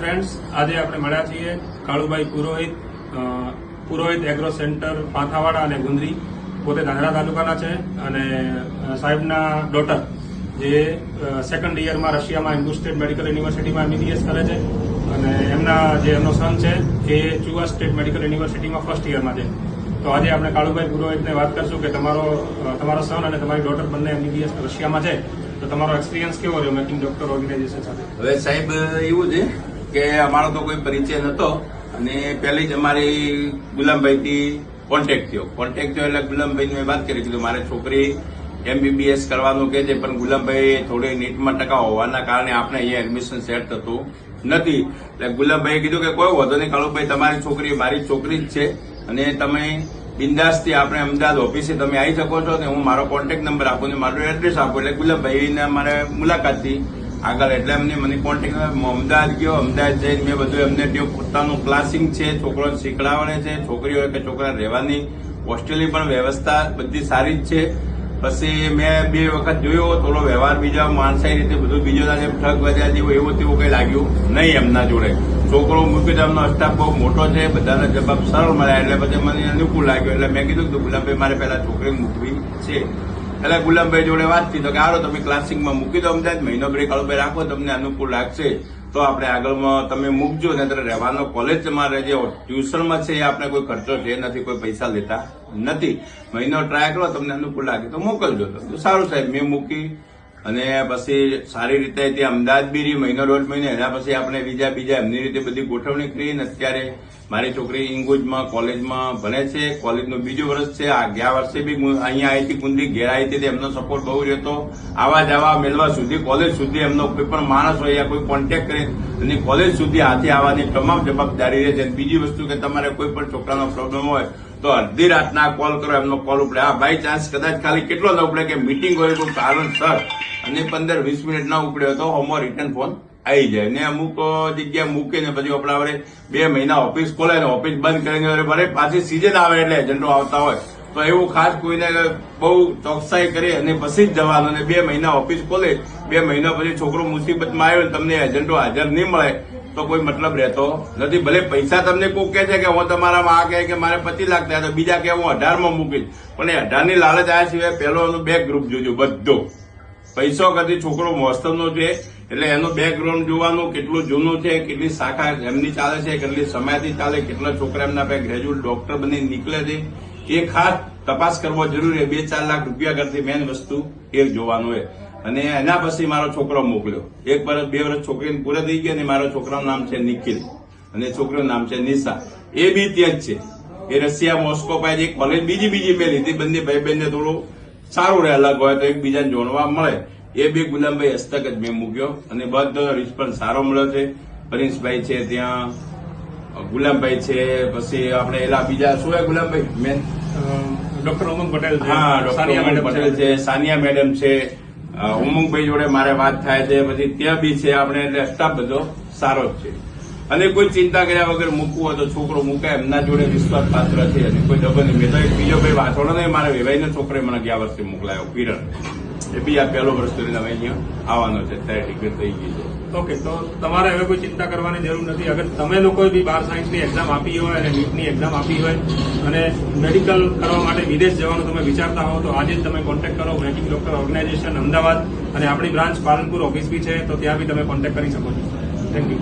Friends, આજે આપણે મળ્યા છીએ કાળુભાઈ પુરોહિત એગ્રો સેન્ટર પાંથાવાડા અને ગુંદરી. પોતે ધાંગધ્રા તાલુકાના છે અને સાહેબના ડોટર જે સેકન્ડ યરમાં રશિયામાં હિન્દુ સ્ટેટ મેડિકલ યુનિવર્સિટીમાં MBBS કરે છે અને એમનો સન છે એ ચુવા સ્ટેટ મેડિકલ યુનિવર્સિટીમાં ફર્સ્ટ યરમાં છે. તો આજે આપણે કાળુભાઈ પુરોહિતને વાત કરશું કે તમારો સન અને તમારી ડોટર બંને MBBS રશિયામાં છે, તો તમારો એક્સપિરિયન્સ કેવો રહ્યો મેકિંગ ડોક્ટર ઓર્ગેનાઇઝેશન સાથે? હવે સાહેબ એવું છે કે અમારો તો કોઈ પરિચય નતો અને પહેલી જ અમારી ગુલામભાઈથી કોન્ટેક્ટ થયો એટલે ગુલામભાઈને મેં વાત કરી, કીધું મારે છોકરી MBBS કરવાનું કે છે, પણ ગુલામભાઈ થોડી નીટમાં ટકા હોવાના કારણે આપણે અહીંયા એડમિશન સેટ થતું નથી. એટલે ગુલામભાઈએ કીધું કે કોઈ વાંધો નહીં કાળુભાઈ, તમારી છોકરી મારી છોકરી જ છે અને તમે બિંદાસથી આપણે અમદાવાદ ઓફિસે તમે આવી શકો છો ને હું મારો કોન્ટેક્ટ નંબર આપું ને મારું એડ્રેસ આપું. એટલે ગુલામભાઈને મારે મુલાકાત થઈ આગળ, એટલે એમને મને કોન્ટેક્ટ અમદાવાદ ગયો. અમદાવાદ જઈને મેં બધું એમને ત્યાં પોતાનું ક્લાસિંગ છે, છોકરોને શીખડાવવાને છે, છોકરી હોય કે છોકરા રહેવાની હોસ્ટેલની પણ વ્યવસ્થા બધી સારી જ છે. પછી મેં 2 વખત જોયો, થોડો વ્યવહાર બીજા માણસાઈ રીતે બધું બીજો જેમ ઠગ વધ્યા જેવું એવું તેવું કઈ લાગ્યું નહીં એમના જોડે. છોકરો મૂક્યો, એમનો સ્ટાફ બહુ મોટો છે, બધાના જવાબ સરળ મળ્યા એટલે પછી મને અનુકૂળ લાગ્યો. એટલે મેં કીધું કે ગુલામભાઈ મારે પહેલા છોકરી મૂકવી છે. એટલે ગુલામભાઈ જોડે વાત થઈ તો કે હાલો તમે ક્લાસિંગમાં મૂકી દો અમદાવાદ, મહિનો બ્રેક કાળુભાઈ રાખો, તમને અનુકૂળ લાગશે તો આપણે આગળમાં તમે મૂકજો. ને ત્યારે રહેવાનો કોલેજમાં જે ટ્યુશનમાં છે એ આપણે કોઈ ખર્ચો છે નથી, કોઈ પૈસા લેતા નથી. મહિનો ટ્રાય કરો, તમને અનુકૂળ લાગે તો મોકલજો. તો સારું સાહેબ, મેં મૂકી અને પછી સારી રીતે ત્યાં અમદાવાદ બી રહી મહિનો 1.5 મહિને. એના પછી આપણે બીજા એમની રીતે બધી ગોઠવણી કરી ને અત્યારે મારી છોકરી ઇંગુજમાં કોલેજમાં ભણે છે. કોલેજનું 2જું વર્ષ છે. આ ગયા વર્ષે બી અહીંયા આવી હતી ગુંદરી, ઘેર આવી હતી, એમનો સપોર્ટ બહુ રહેતો. આવા જવા મેળવા સુધી કોલેજ સુધી એમનો કોઈ પણ માણસ હોય યા કોઈ કોન્ટેક્ટ કરે અને કોલેજ સુધી હાથે આવવાની તમામ જવાબદારી રહે છે. બીજી વસ્તુ કે તમારે કોઈ પણ છોકરાનો પ્રોબ્લેમ હોય તો અડધી રાતના કોલ કરો, એમનો કોલ ઉપડે. હા બાય ચાન્સ કદાચ ખાલી કેટલો ન ઉપડે કે મીટિંગ હોય કોઈ કારણસર અને 15-20 મિનિટ ના ઉપડ્યો તો હોમો રિટર્ન ફોન આવી જાય. ને અમુક જગ્યા મૂકીને પછી આપણા વડે 2 મહિના ઓફિસ ખોલે ને ઓફિસ બંધ કરીને વડે પાછી સિઝન આવે એટલે એજન્ટો આવતા હોય તો એવું ખાસ કોઈને બહુ ચોકસાઈ કરી અને પછી જ જવાનું. અને 2 મહિના ઓફિસ ખોલે, 2 મહિના પછી છોકરો મુસીબતમાં આવ્યો તમને એજન્ટો હાજર નહીં મળે તો કોઈ મતલબ રહેતો નથી. ભલે પૈસા તમને કોઈ કહે છે કે હું તમારામાં આ કહે કે મારે 25 લાખ થયા તો બીજા કે હું 18માં મૂકીશ, પણ એ 18 ની લાલચ આવ્યા સિવાય પહેલો એનું બેક ગ્રુપ જોજો. બધો પૈસો કદી છોકરો મહોત્સવનો છે એટલે એનું બેકગ્રાઉન્ડ જોવાનું, કેટલું જૂનું છે, કેટલી શાખા એમની ચાલે છે, કેટલી સમયથી ચાલે, કેટલા છોકરા એમના પાસે ગ્રેજ્યુએટ ડોક્ટર બની નીકળે છે એ ખાસ તપાસ કરવો જરૂરી. 2-4 લાખ રૂપિયા કરતી મેન વસ્તુ એ જોવાનું હોય. અને એના પછી મારો છોકરો મોકલ્યો. 1 વર્ષ 2 વર્ષ છોકરીને પૂરા થઈ ગયા અને મારો છોકરાનું નામ છે નિખિલ અને છોકરીનું નામ છે નિશા. એ બી ત્યાં જ છે. એ રશિયા મોસ્કો પાસે એક કોલેજ બીજી મેં લીધી. બંને ભાઈ બહેનને થોડું સારું રહે, અલગ હોય તો એકબીજાને જોડવા મળે. એ બી ગુલામભાઈ હસ્તક જ મેં મૂક્યો અને બધો રિસ્પોન્સ સારો મળ્યો છે. પરેશભાઈ છે ત્યાં, ગુલામભાઈ છે, પછી આપણે એલા બીજા શું હે ગુલામભાઈ મેન ડોક્ટર ઉમંગ પટેલ છે, હા ડોક્ટર ઉમંગ પટેલ છે, સાનિયા મેડમ છે, ઉમંગભાઈ જોડે મારે વાત થાય છે. પછી ત્યાં બી છે આપણે, એટલે સ્ટાફ બધો સારો જ છે. અને કોઈ ચિંતા કર્યા વગર મૂકવું હોય તો છોકરો મૂકાય, એમના જોડે વિશ્વાસ પાત્ર છે અને કોઈ ડબલ નહીં. મેં તો એક બીજો ભાઈ વાંચોડો નહીં, મારા વેવાઈનો છોકરે મને ગયા વર્ષે મોકલાયો કિરણ, એ બી આ પહેલો વર્ષ સુધી હવે અહીંયા આવવાનો છે, ત્યારે ટિકિટ થઈ ગઈ છે. ઓકે, તો તમારે હવે કોઈ ચિંતા કરવાની જરૂર નથી. અગર તમે લોકોએ બી 12 સાયન્સની એક્ઝામ આપી હોય અને નીટની એક્ઝામ આપી હોય અને મેડિકલ કરવા માટે વિદેશ જવાનું તમે વિચારતા હો તો આજે જ તમે કોન્ટેક્ટ કરો મેકિંગ ડોક્ટર ઓર્ગેનાઇઝેશન અમદાવાદ, અને આપણી બ્રાન્ચ પાલનપુર ઓફિસ બી છે તો ત્યાં બી તમે કોન્ટેક્ટ કરી શકો છો. Thank you.